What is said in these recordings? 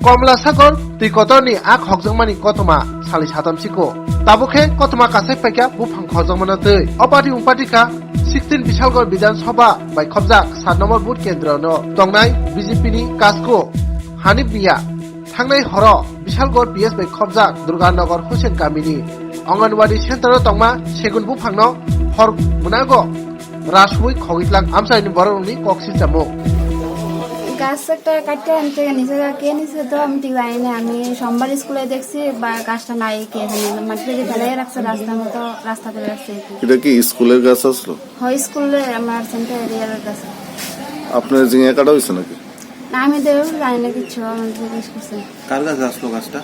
Kamala Sagar tui kotorni ak hokjongmani kotoma sali satamsiko tabukhe kotoma kasai paikya bufang khojongmana tui opati umpatika 16 Bishalgor Bidhan Sabha by khobjak 7 number booth কেন্দ্র no tongnai BJP ni kasko Hanif Mia thangnai horo Bishalgor PS by khobjak Durganagar Hussein Kamini Anganwadi center tongma segun bufang no hor munago রাসুই খগিতলাং আমসাইনি বরংনি কক্সি চামো গাছ একটা কাটতে আনতে নিচে কে নিচে তো আমি ঠিক জানি না আমি সোমবার স্কুলে দেখছি বা গাছটা নাই কে জানি মাটিতে যে ফেলে রাখছে রাস্তা করে রাখছে এটা কি স্কুলের গাছ আসলো? হয় স্কুলে আমার সেন্টার এরিয়ার গাছ। আপনার জিঙে কাটা হয়েছে নাকি? না আমি দেব জানি না কিছু আমি জিজ্ঞেস করছি কার গাছ আসলো গাছটা?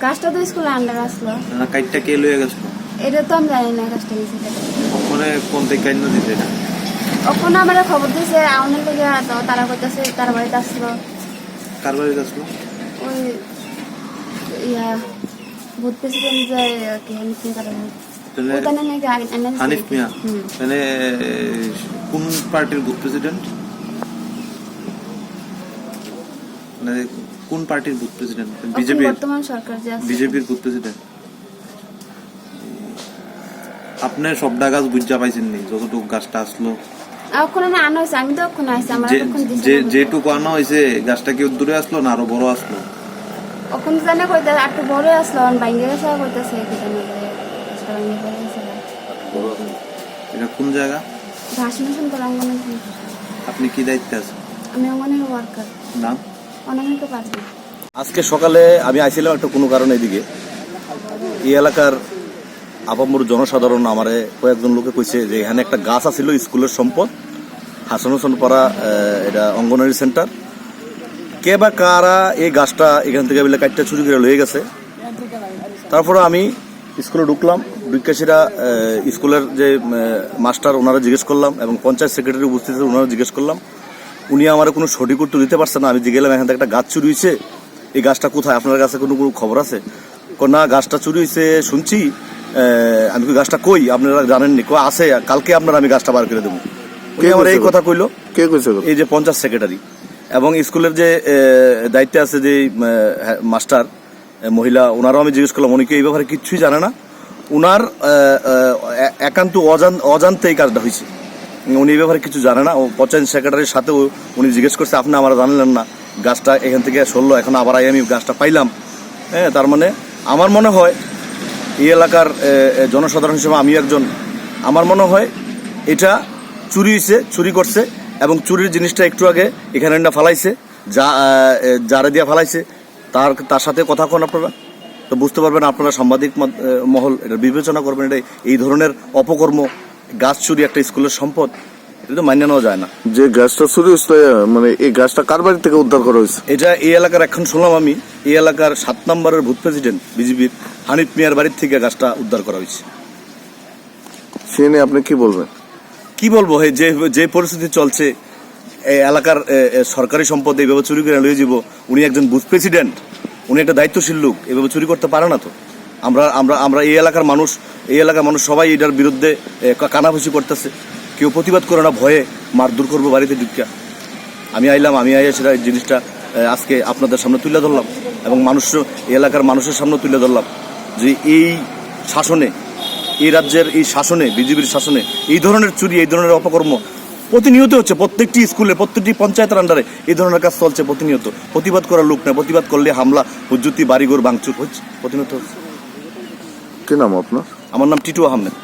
গাছটা তো স্কুলে আন্ডার আসলো না কাইটটা কে লয়ে গেছিল? এটা তো আমি জানি না গাছটা নিচে ওখানে কোন থেকে কাইন্য দিতে না ওখানে আমার খবর দিয়েছে আউনের লোকে তারা করতেছে তার বাড়িতে আসলো। কার বাড়িতে আসলো? ওই ইয়া বুথ প্রেসিডেন্ট যে কি হানিফ মিয়া ওখানে নাকি হানিফ মিয়া মানে কোন পার্টির বুথ প্রেসিডেন্ট? মানে কোন পার্টির বুথ প্রেসিডেন্ট? বিজেপি বর্তমান সরকার যে আছে বিজেপির বুথ প্রেসিডেন্ট। আপনি সবটা গাছ বুঝা পাইছেন নি যতটুকু গাছটা আসলো? ওখানে না আনা হয়েছে আমি তো ওখানে আসছি আমার ওখানে যেটুকু আনা হয়েছে গাছটা কি দূরে আসলো না আরো বড় আসলো? ওখানে জানা কইতে একটু বড় আসলো বাইঙ্গে গেছে কইতেছে কি জানি গাছটা বাইঙ্গে গেছে। এটা কোন জায়গা? ভাষণ করাঙ্গনে। আপনি কি দায়িত্বে আছেন? আমি অঙ্গনের ওয়ার্কার। নাম? অনামিকা পারবি। আজকে সকালে আমি আইছিলাম একটা কোনো কারণে এদিকে এই এলাকার আপামর জনসাধারণ আমারে কয়েকজন লোকে কইছে যে এখানে একটা গাছ আছিল স্কুলের সম্পদ হাসান হোসেন পাড়া এটা অঙ্গনওয়াড়ি সেন্টার কে বা কারা এই গাছটা এখান থেকে বলে কাটটা চুরি করে লয়ে গেছে। তারপরে আমি স্কুলে ঢুকলাম ঢুকে সেটা স্কুলের যে মাস্টার ওনারা জিজ্ঞেস করলাম এবং পঞ্চায়েত সেক্রেটারি উপস্থিত ওনারা জিজ্ঞেস করলাম উনি আমার কোনো সঠিক উত্তর দিতে পারছে না। আমি জিজ্ঞেলাম এখান থেকে একটা গাছ চুরি হয়েছে এই গাছটা কোথায় আপনার কাছে কোনো খবর আছে? না গাছটা চুরি হয়েছে শুনছি আমি গাছটা কই আপনারা জানেননি কই আছে কালকে আপনারা আমি গাছটা বার করে দেবো। আমার এই কথা কইলো কে কইছে? এই যে পঞ্চায়েত সেক্রেটারি এবং স্কুলের যে দায়িত্বে আছে যে মাস্টার মহিলা ওনারাও আমি জিজ্ঞেস করলাম উনি কি এই ব্যাপারে কিচ্ছুই জানে না। উনার একান্ত অজান্তে এই কাজটা হয়েছে উনি এই ব্যাপারে কিছু জানে না। ও পঞ্চায়েত সেক্রেটারির সাথেও উনি জিজ্ঞেস করছে আপনি আমার জানলেন না গাছটা এখান থেকে সরলো এখন আবার আমি গাছটা পাইলাম। হ্যাঁ তার মানে আমার মনে হয় এই এলাকার জনসাধারণ হিসেবে আমি একজন আমার মনে হয় এটা চুরি হয়েছে চুরি করছে এবং চুরির জিনিসটা একটু আগে এখানে না ফালাইছে যারা দিয়ে ফালাইছে তার সাথে কথা কোন আপনারা তো বুঝতে পারবেন আপনারা সাংবাদিক মহল এটা বিবেচনা করবেন এটা এই ধরনের অপকর্ম গাছ চুরি একটা স্কুলের সম্পদ এটা তো মান্য নেওয়া যায় না। যে গাছটা চুরি হয়েছে মানে এই গাছটা কার বাড়ি থেকে উদ্ধার করা হয়েছে? এটা এই এলাকার এখন শুনলাম আমি এই এলাকার 7 নম্বরের বুথ প্রেসিডেন্ট বিজেপির হানিফ মিয়ার বাড়ির থেকে গাছটা উদ্ধার করা হয়েছে। সে নিয়ে আপনি কি বলবেন? কি বলবো যে পরিস্থিতি চলছে এই এলাকার সরকারি সম্পদ এইভাবে চুরি করে লয়ে যাব উনি একজন বুথ প্রেসিডেন্ট উনি একটা দায়িত্বশীল লোক এভাবে চুরি করতে পারে না তো। আমরা এই এলাকার মানুষ সবাই এটার বিরুদ্ধে কানাঘুষি করতেছে কেউ প্রতিবাদ করে না ভয়ে মারধর করবো বাড়িতে ঢুকিয়া। আমি আইয়া সেটা জিনিসটা আজকে আপনাদের সামনে তুলে ধরলাম এবং এই এলাকার মানুষের সামনে তুলে ধরলাম যে এই শাসনে এই রাজ্যের এই শাসনে বিজেপির শাসনে এই ধরনের চুরি এই ধরনের অপকর্ম প্রতিনিয়ত হচ্ছে প্রত্যেকটি স্কুলে প্রত্যেকটি পঞ্চায়েতের আন্ডারে এই ধরনের কাজ চলছে প্রতিনিয়ত। প্রতিবাদ করার লোক না প্রতিবাদ করলে হামলা হুজ্জুতি বাড়িঘর ভাঙচুর হচ্ছে প্রতিনিয়ত হচ্ছে। কি নাম আপনার? আমার নাম টিটু আহমেদ।